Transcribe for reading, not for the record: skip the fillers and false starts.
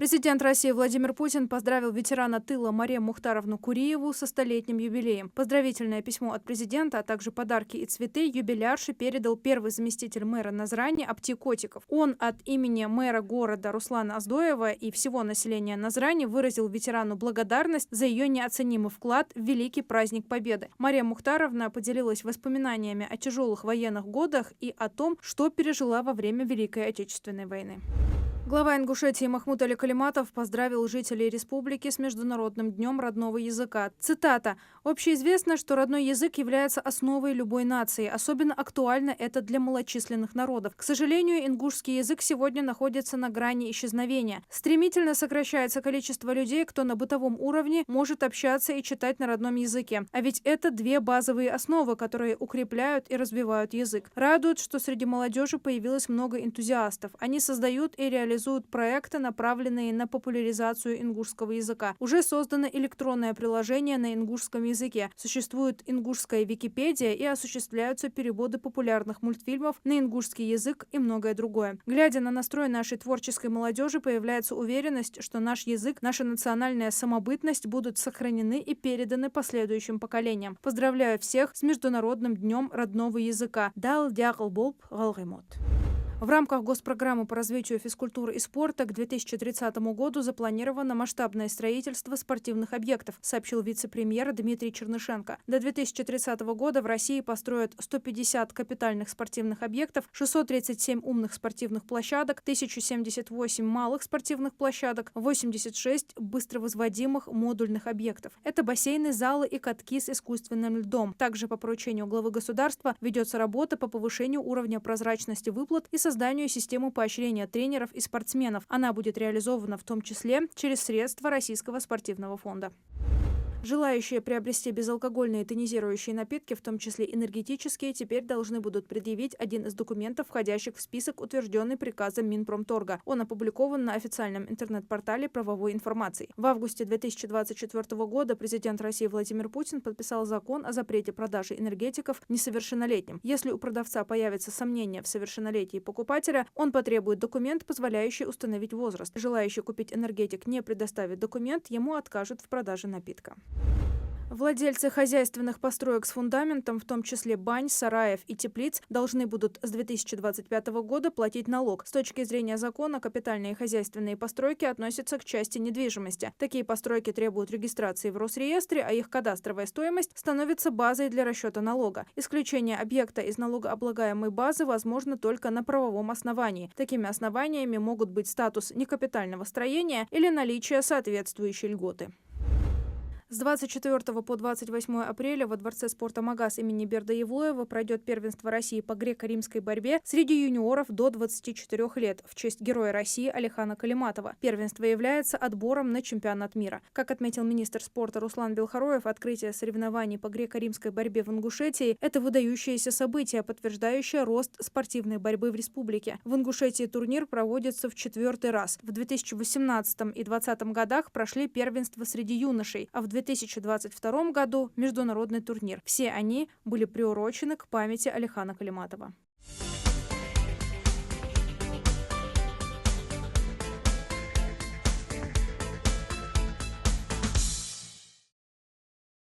Президент России Владимир Путин поздравил ветерана тыла Марему Мухтаровну Куриеву со столетним юбилеем. Поздравительное письмо от президента, а также подарки и цветы юбилярше передал первый заместитель мэра Назрани Апти Котиков. Он от имени мэра города Руслана Оздоева и всего населения Назрани выразил ветерану благодарность за ее неоценимый вклад в великий праздник Победы. Марема Мухтаровна поделилась воспоминаниями о тяжелых военных годах и о том, что пережила во время Великой Отечественной войны. Глава Ингушетии Махмуд Али Калиматов поздравил жителей республики с Международным днем родного языка. Цитата. «Общеизвестно, что родной язык является основой любой нации. Особенно актуально это для малочисленных народов. К сожалению, ингушский язык сегодня находится на грани исчезновения. Стремительно сокращается количество людей, кто на бытовом уровне может общаться и читать на родном языке. А ведь это две базовые основы, которые укрепляют и развивают язык. Радует, что среди молодежи появилось много энтузиастов. Они создают и реализуют проекты, направленные на популяризацию ингушского языка. Уже создано электронное приложение на ингушском языке. Существует ингушская Википедия и осуществляются переводы популярных мультфильмов на ингушский язык и многое другое. Глядя на настрой нашей творческой молодежи, появляется уверенность, что наш язык, наша национальная самобытность будут сохранены и переданы последующим поколениям. Поздравляю всех с Международным днем родного языка. Дал дягл болб галгимот. В рамках госпрограммы по развитию физкультуры и спорта к 2030 году запланировано масштабное строительство спортивных объектов, сообщил вице-премьер Дмитрий Чернышенко. До 2030 года в России построят 150 капитальных спортивных объектов, 637 умных спортивных площадок, 1078 малых спортивных площадок, 86 быстровозводимых модульных объектов. Это бассейны, залы и катки с искусственным льдом. Также по поручению главы государства ведется работа по повышению уровня прозрачности выплат и созданию системы поощрения тренеров и спортсменов. Она будет реализована в том числе через средства Российского спортивного фонда. Желающие приобрести безалкогольные тонизирующие напитки, в том числе энергетические, теперь должны будут предъявить один из документов, входящих в список, утвержденный приказом Минпромторга. Он опубликован на официальном интернет-портале правовой информации. В августе 2024 года президент России Владимир Путин подписал закон о запрете продажи энергетиков несовершеннолетним. Если у продавца появится сомнение в совершеннолетии покупателя, он потребует документ, позволяющий установить возраст. Желающий купить энергетик не предоставит документ, ему откажут в продаже напитка. Владельцы хозяйственных построек с фундаментом, в том числе бань, сараев и теплиц, должны будут с 2025 года платить налог. С точки зрения закона, капитальные хозяйственные постройки относятся к части недвижимости. Такие постройки требуют регистрации в Росреестре, а их кадастровая стоимость становится базой для расчета налога. Исключение объекта из налогооблагаемой базы возможно только на правовом основании. Такими основаниями могут быть статус некапитального строения или наличие соответствующей льготы. С 24 по 28 апреля во Дворце спорта «Магаз» имени Бердаевлоева пройдет первенство России по греко-римской борьбе среди юниоров до 24 лет в честь Героя России Алихана Калиматова. Первенство является отбором на чемпионат мира. Как отметил министр спорта Руслан Белхароев, открытие соревнований по греко-римской борьбе в Ингушетии – это выдающееся событие, подтверждающее рост спортивной борьбы в республике. В Ингушетии турнир проводится в 4-й раз. В 2018 и 2020 годах прошли первенства среди юношей, а в 2022 году международный турнир. Все они были приурочены к памяти Алихана Калиматова.